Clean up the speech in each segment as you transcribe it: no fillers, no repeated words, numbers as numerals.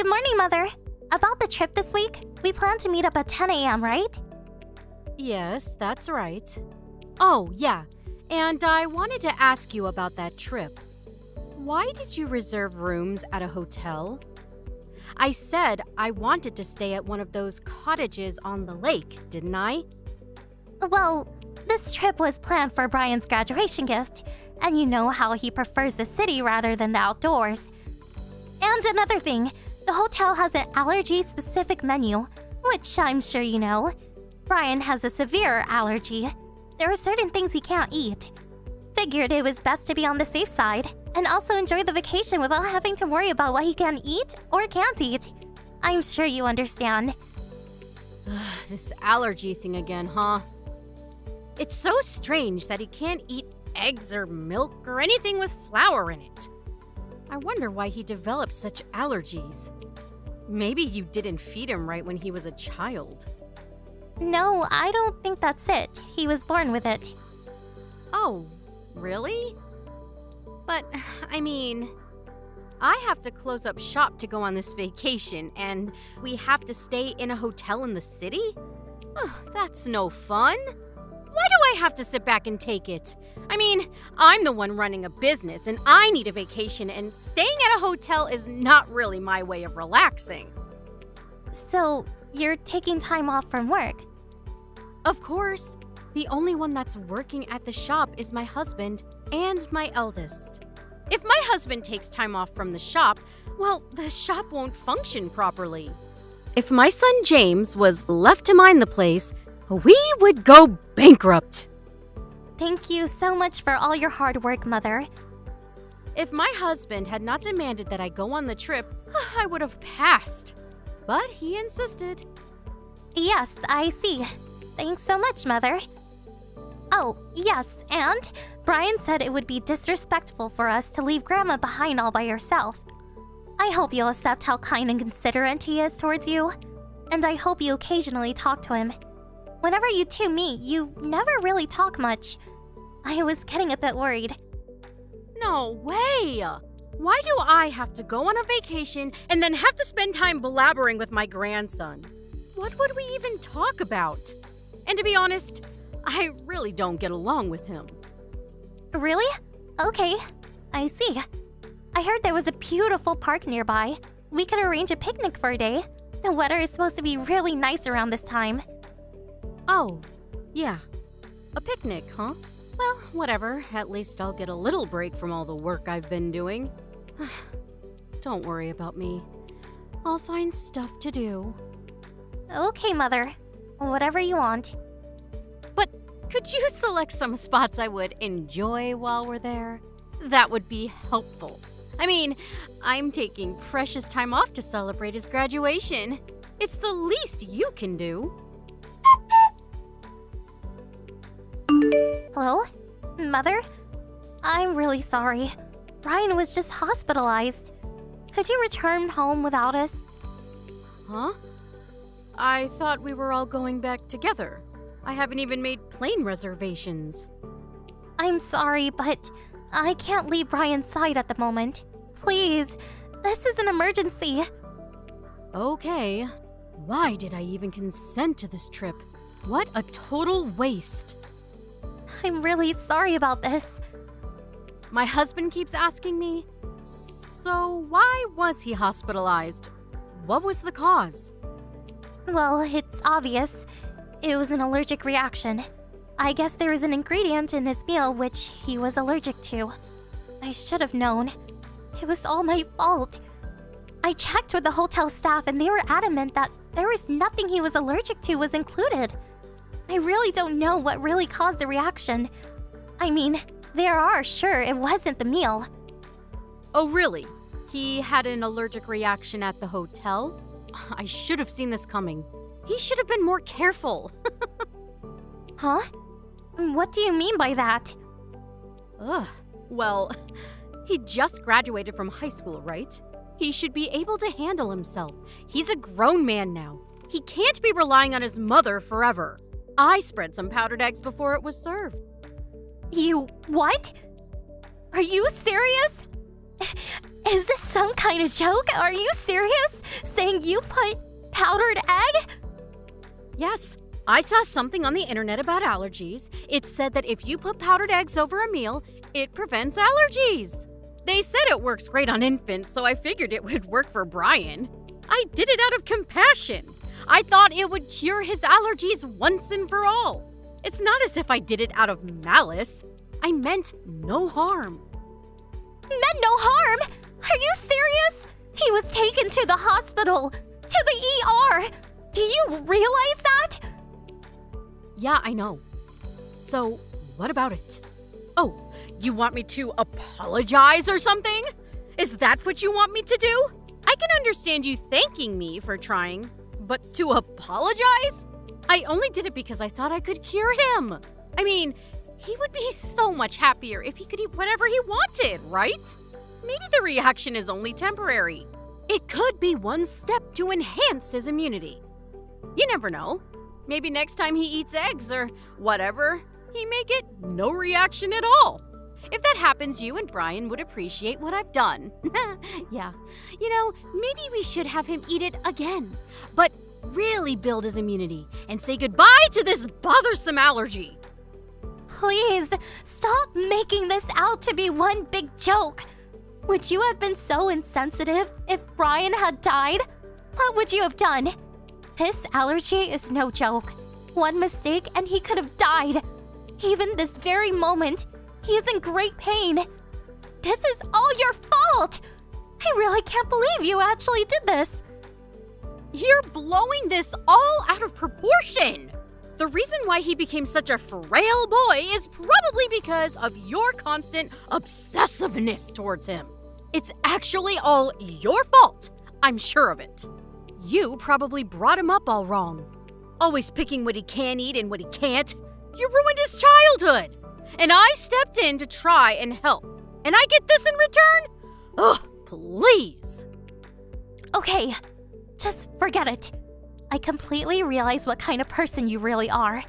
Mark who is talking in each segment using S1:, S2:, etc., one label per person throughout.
S1: Good morning, Mother. About the trip this week, we plan to meet up at 10 a.m., right?
S2: Yes, that's right. Oh, yeah. And I wanted to ask you about that trip. Why did you reserve rooms at a hotel? I said I wanted to stay at one of those cottages on the lake, didn't I?
S1: Well, this trip was planned for Brian's graduation gift, and you know how he prefers the city rather than the outdoors. And another thing, the hotel has an allergy-specific menu, which I'm sure you know. Brian has a severe allergy. There are certain things he can't eat. Figured it was best to be on the safe side, and also enjoy the vacation without having to worry about what he can eat or can't eat. I'm sure you understand.
S2: This allergy thing again, huh? It's so strange that he can't eat eggs or milk or anything with flour in it. I wonder why he developed such allergies. Maybe you didn't feed him right when he was a child.
S1: No, I don't think that's it. He was born with it.
S2: Oh, really? But, I mean, I have to close up shop to go on this vacation, and we have to stay in a hotel in the city? That's no fun. Why do I have to sit back and take it? I mean, I'm the one running a business, and I need a vacation, and staying at a hotel is not really my way of relaxing.
S1: So, you're taking time off from work?
S2: Of course. The only one that's working at the shop is my husband and my eldest. If my husband takes time off from the shop, well, the shop won't function properly. If my son James was left to mind the place, we would go bankrupt.
S1: Thank you so much for all your hard work, Mother.
S2: If my husband had not demanded that I go on the trip, I would have passed. But he insisted.
S1: Yes, I see. Thanks so much, Mother. Oh, yes, and Brian said it would be disrespectful for us to leave Grandma behind all by herself. I hope you'll accept how kind and considerate he is towards you, and I hope you occasionally talk to him. Whenever you two meet, you never really talk much. I was getting a bit worried.
S2: No way! Why do I have to go on a vacation and then have to spend time blabbering with my grandson? What would we even talk about? And to be honest, I really don't get along with him.
S1: Really? Okay, I see. I heard there was a beautiful park nearby. We could arrange a picnic for a day. The weather is supposed to be really nice around this time.
S2: Oh, yeah. A picnic, huh? Well, whatever. At least I'll get a little break from all the work I've been doing. Don't worry about me. I'll find stuff to do.
S1: Okay, Mother. Whatever you want.
S2: But could you select some spots I would enjoy while we're there? That would be helpful. I mean, I'm taking precious time off to celebrate his graduation. It's the least you can do.
S1: Hello? Mother? I'm really sorry. Brian was just hospitalized. Could you return home without us?
S2: Huh? I thought we were all going back together. I haven't even made plane reservations.
S1: I'm sorry, but I can't leave Brian's side at the moment. Please, this is an emergency.
S2: Okay. Why did I even consent to this trip? What a total waste.
S1: I'm really sorry about this.
S2: My husband keeps asking me, so why was he hospitalized? What was the cause?
S1: Well, it's obvious. It was an allergic reaction. I guess there was an ingredient in his meal which he was allergic to. I should have known. It was all my fault. I checked with the hotel staff and they were adamant that there was nothing he was allergic to was included. I really don't know what really caused the reaction. I mean, sure, it wasn't the meal.
S2: Oh, really? He had an allergic reaction at the hotel? I should have seen this coming. He should have been more careful.
S1: Huh? What do you mean by that?
S2: Well, he just graduated from high school, right? He should be able to handle himself. He's a grown man now. He can't be relying on his mother forever. I spread some powdered eggs before it was served.
S1: You what? Are you serious? Is this some kind of joke? Are you serious? Saying you put powdered egg?
S2: Yes, I saw something on the internet about allergies. It said that if you put powdered eggs over a meal, it prevents allergies. They said it works great on infants, so I figured it would work for Brian. I did it out of compassion. I thought it would cure his allergies once and for all. It's not as if I did it out of malice. I meant no harm.
S1: Meant no harm? Are you serious? He was taken to the hospital, to the ER. Do you realize that?
S2: Yeah, I know. So, what about it? Oh, you want me to apologize or something? Is that what you want me to do? I can understand you thanking me for trying, but to apologize? I only did it because I thought I could cure him. I mean, he would be so much happier if he could eat whatever he wanted, right? Maybe the reaction is only temporary. It could be one step to enhance his immunity. You never know. Maybe next time he eats eggs or whatever, he may get no reaction at all. If that happens, you and Brian would appreciate what I've done. Yeah. You know, maybe we should have him eat it again, but really build his immunity and say goodbye to this bothersome allergy.
S1: Please, stop making this out to be one big joke. Would you have been so insensitive if Brian had died? What would you have done? This allergy is no joke. One mistake and he could have died. Even this very moment, he is in great pain. This is all your fault. I really can't believe you actually did this.
S2: You're blowing this all out of proportion. The reason why he became such a frail boy is probably because of your constant obsessiveness towards him. It's actually all your fault. I'm sure of it. You probably brought him up all wrong. Always picking what he can eat and what he can't. You ruined his childhood. And I stepped in to try and help. And I get this in return? Ugh, please.
S1: Okay, just forget it. I completely realize what kind of person you really are.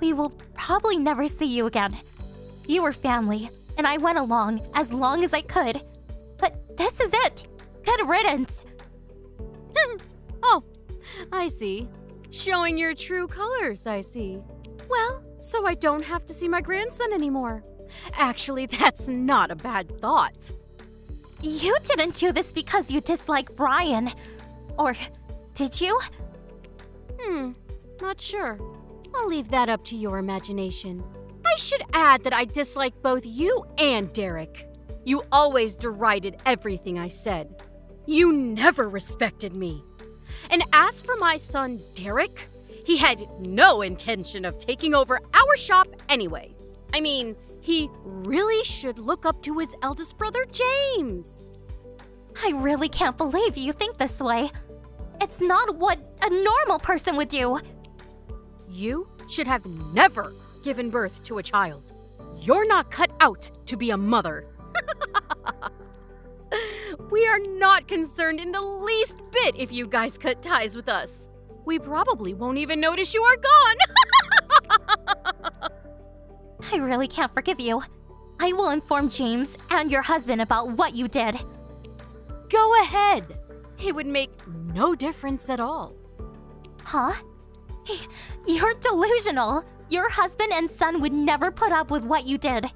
S1: We will probably never see you again. You were family, and I went along as long as I could. But this is it. Good riddance.
S2: Oh, I see. Showing your true colors, I see. Well, so I don't have to see my grandson anymore. Actually, that's not a bad thought.
S1: You didn't do this because you dislike Brian. Or did you?
S2: Not sure. I'll leave that up to your imagination. I should add that I dislike both you and Derek. You always derided everything I said. You never respected me. And as for my son, Derek, he had no intention of taking over our shop anyway. I mean, he really should look up to his eldest brother, James.
S1: I really can't believe you think this way. It's not what a normal person would do.
S2: You should have never given birth to a child. You're not cut out to be a mother. We are not concerned in the least bit if you guys cut ties with us. We probably won't even notice you are gone.
S1: I really can't forgive you. I will inform James and your husband about what you did.
S2: Go ahead. It would make no difference at all.
S1: Huh? You're delusional. Your husband and son would never put up with what you did.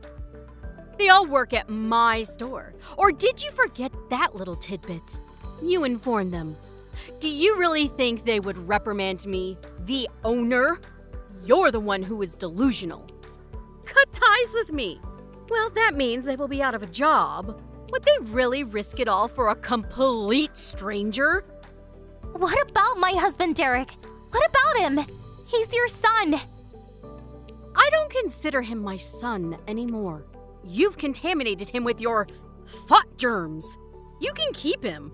S2: They all work at my store. Or did you forget that little tidbit? You informed them. Do you really think they would reprimand me, the owner? You're the one who is delusional. Cut ties with me. Well, that means they will be out of a job. Would they really risk it all for a complete stranger?
S1: What about my husband, Derek? What about him? He's your son.
S2: I don't consider him my son anymore. You've contaminated him with your thought germs. You can keep him.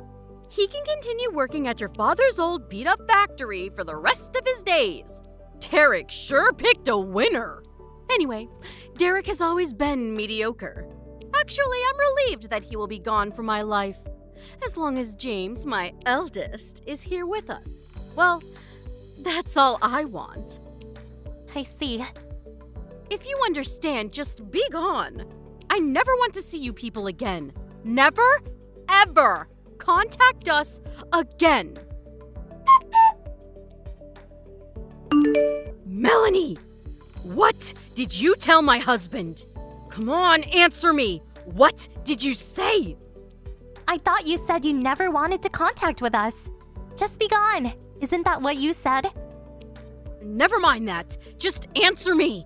S2: He can continue working at your father's old beat-up factory for the rest of his days. Derek sure picked a winner. Anyway, Derek has always been mediocre. Actually, I'm relieved that he will be gone from my life. As long as James, my eldest, is here with us. Well, that's all I want.
S1: I see.
S2: If you understand, just be gone. I never want to see you people again. Never, ever contact us again. Melanie, what did you tell my husband? Come on, answer me. What did you say?
S1: I thought you said you never wanted to contact with us. Just be gone. Isn't that what you said?
S2: Never mind that. Just answer me.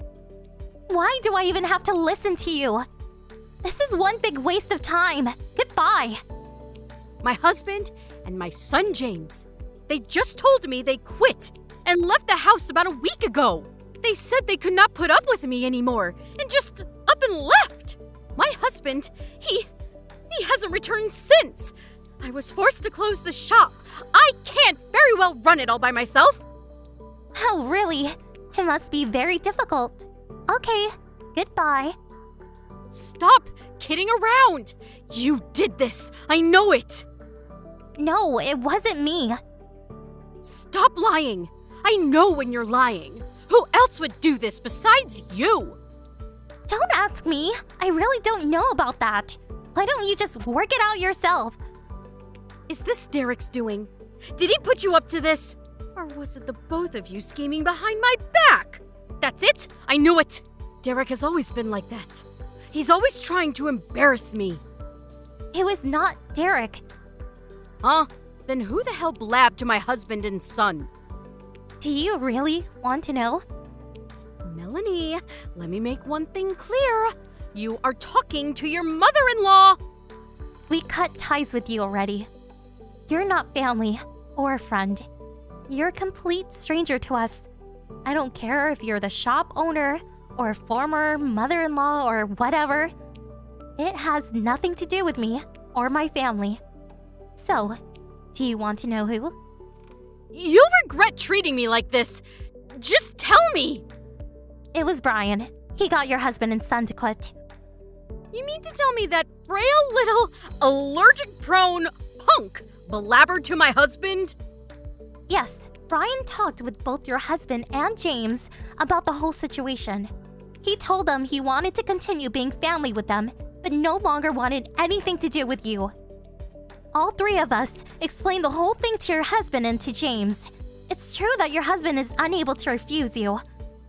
S1: Why do I even have to listen to you? This is one big waste of time. Goodbye.
S2: My husband and my son James, they just told me they quit and left the house about a week ago. They said they could not put up with me anymore and just up and left. My husband, he hasn't returned since. I was forced to close the shop. I can't very well run it all by myself.
S1: Oh, really? It must be very difficult. Okay, goodbye.
S2: Stop kidding around. You did this. I know it.
S1: No, it wasn't me.
S2: Stop lying. I know when you're lying. Who else would do this besides you?
S1: Don't ask me. I really don't know about that. Why don't you just work it out yourself?
S2: Is this Derek's doing? Did he put you up to this? Or was it the both of you scheming behind my back? That's it. I knew it. Derek has always been like that. He's always trying to embarrass me.
S1: It was not Derek.
S2: Huh? Then who the hell blabbed to my husband and son?
S1: Do you really want to know?
S2: Melanie, let me make one thing clear. You are talking to your mother-in-law.
S1: We cut ties with you already. You're not family or a friend. You're a complete stranger to us. I don't care if you're the shop owner or former mother-in-law or whatever. It has nothing to do with me or my family. So, do you want to know who?
S2: You'll regret treating me like this. Just tell me.
S1: It was Brian. He got your husband and son to quit.
S2: You mean to tell me that frail little allergic-prone punk blabbered to my husband?
S1: Yes, Brian talked with both your husband and James about the whole situation. He told them he wanted to continue being family with them, but no longer wanted anything to do with you. All three of us explained the whole thing to your husband and to James. It's true that your husband is unable to refuse you.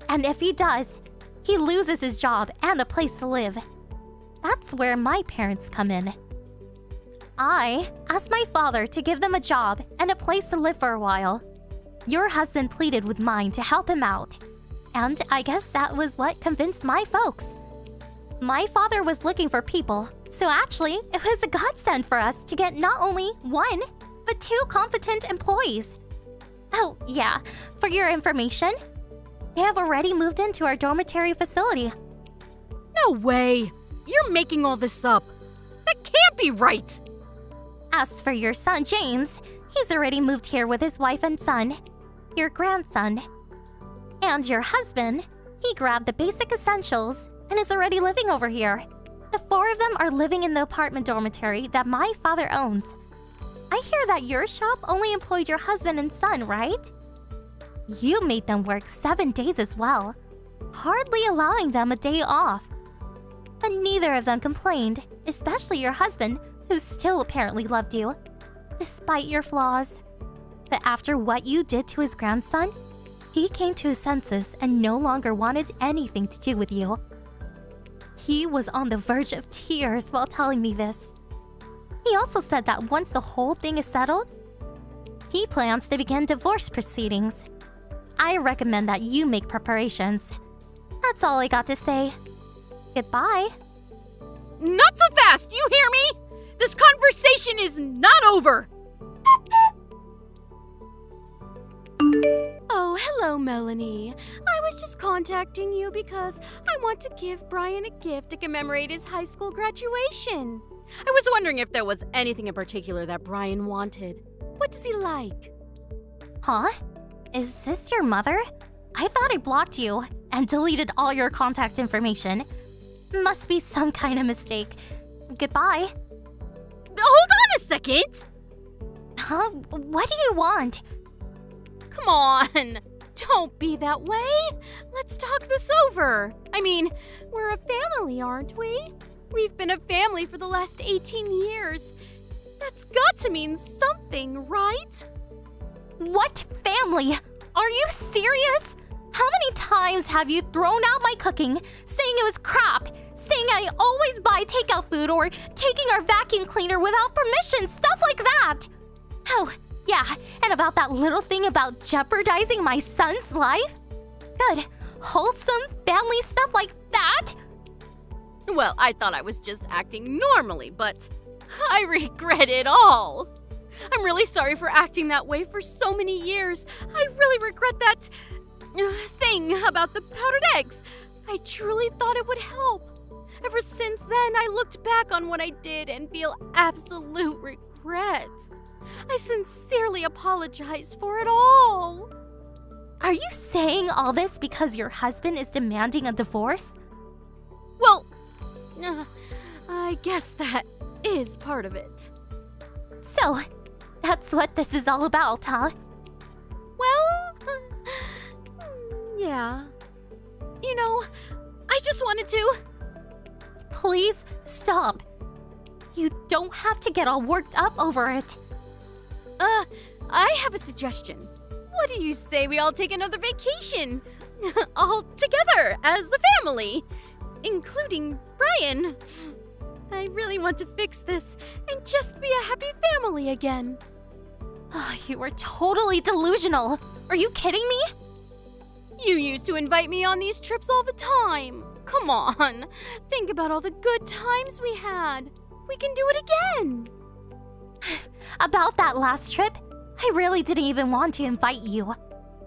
S1: And if he does, he loses his job and a place to live. That's where my parents come in. I asked my father to give them a job and a place to live for a while. Your husband pleaded with mine to help him out. And I guess that was what convinced my folks. My father was looking for people, so actually, it was a godsend for us to get not only one, but two competent employees. Oh, yeah, for your information, they have already moved into our dormitory facility.
S2: No way! You're making all this up. That can't be right!
S1: As for your son, James, he's already moved here with his wife and son, your grandson. And your husband, he grabbed the basic essentials and is already living over here. The four of them are living in the apartment dormitory that my father owns. I hear that your shop only employed your husband and son, right? You made them work 7 days as well, hardly allowing them a day off. But neither of them complained, especially your husband, who still apparently loved you, despite your flaws. But after what you did to his grandson, he came to his senses and no longer wanted anything to do with you. He was on the verge of tears while telling me this. He also said that once the whole thing is settled, he plans to begin divorce proceedings. I recommend that you make preparations. That's all I got to say. Goodbye.
S2: Not so fast, you hear me? This conversation is not over. Oh, hello, Melanie. I was just contacting you because I want to give Brian a gift to commemorate his high school graduation. I was wondering if there was anything in particular that Brian wanted. What does he like?
S1: Huh? Is this your mother? I thought I blocked you and deleted all your contact information. Must be some kind of mistake. Goodbye.
S2: Hold on a second!
S1: Huh? What do you want?
S2: Come on, don't be that way. Let's talk this over. I mean, we're a family, aren't we? We've been a family for the last 18 years. That's got to mean something, right?
S1: What family? Are you serious? How many times have you thrown out my cooking, saying it was crap, saying I always buy takeout food, or taking our vacuum cleaner without permission, stuff like that? Oh, yeah, and about that little thing about jeopardizing my son's life? Good, wholesome family stuff like that?
S2: Well, I thought I was just acting normally, but I regret it all. I'm really sorry for acting that way for so many years. I really regret that thing about the powdered eggs. I truly thought it would help. Ever since then, I looked back on what I did and feel absolute regret. I sincerely apologize for it all.
S1: Are you saying all this because your husband is demanding a divorce?
S2: Well, I guess that is part of it.
S1: So, that's what this is all about, huh?
S2: Well, yeah. You know, I just wanted to...
S1: Please stop. You don't have to get all worked up over it.
S2: I have a suggestion. What do you say we all take another vacation? All together as a family, including Brian. I really want to fix this and just be a happy family again.
S1: Oh, you are totally delusional. Are you kidding me?
S2: You used to invite me on these trips all the time. Come on, think about all the good times we had. We can do it again.
S1: About that last trip, I really didn't even want to invite you.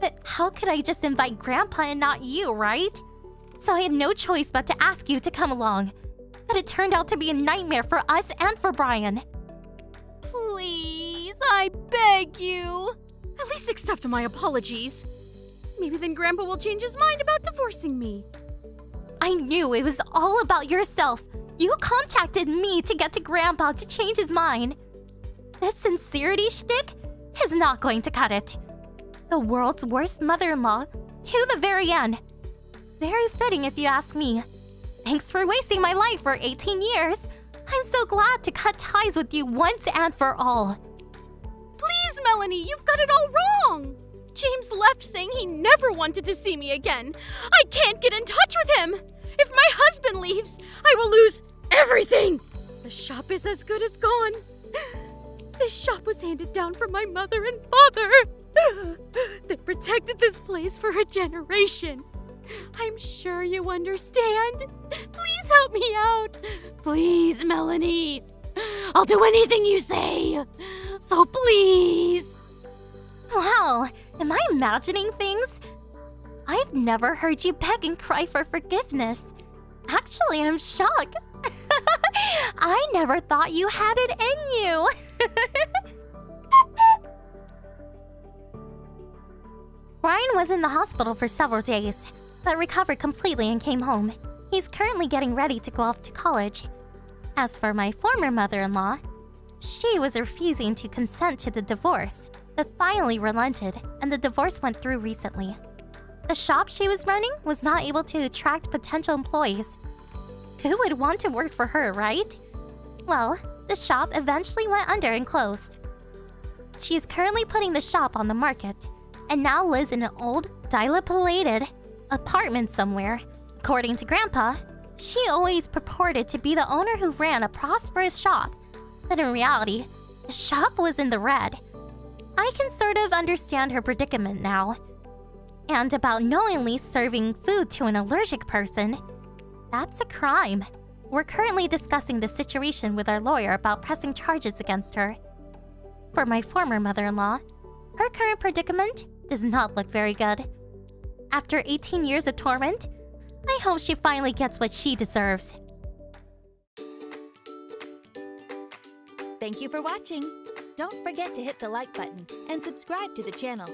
S1: But how could I just invite Grandpa and not you, right? So I had no choice but to ask you to come along. But it turned out to be a nightmare for us and for Brian.
S2: Please, I beg you. At least accept my apologies. Maybe then Grandpa will change his mind about divorcing me.
S1: I knew it was all about yourself. You contacted me to get to Grandpa to change his mind. This sincerity shtick is not going to cut it. The world's worst mother-in-law to the very end. Very fitting if you ask me. Thanks for wasting my life for 18 years. I'm so glad to cut ties with you once and for all.
S2: Please, Melanie, you've got it all wrong. James left saying he never wanted to see me again. I can't get in touch with him. If my husband leaves, I will lose everything. The shop is as good as gone. This shop was handed down from my mother and father. They protected this place for a generation. I'm sure you understand. Please help me out. Please, Melanie. I'll do anything you say. So please.
S1: Wow, am I imagining things? I've never heard you beg and cry for forgiveness. Actually, I'm shocked. I never thought you had it in you. Brian was in the hospital for several days, but recovered completely and came home. He's currently getting ready to go off to college. As for my former mother-in-law, she was refusing to consent to the divorce, but finally relented, and the divorce went through recently. The shop she was running was not able to attract potential employees. Who would want to work for her, right? Well, the shop eventually went under and closed. She is currently putting the shop on the market, and now lives in an old, dilapidated apartment somewhere. According to Grandpa, she always purported to be the owner who ran a prosperous shop, but in reality, the shop was in the red. I can sort of understand her predicament now. And about knowingly serving food to an allergic person, that's a crime. We're currently discussing the situation with our lawyer about pressing charges against her. For my former mother-in-law, her current predicament does not look very good. After 18 years of torment, I hope she finally gets what she deserves.
S3: Thank you for watching. Don't forget to hit the like button and subscribe to the channel.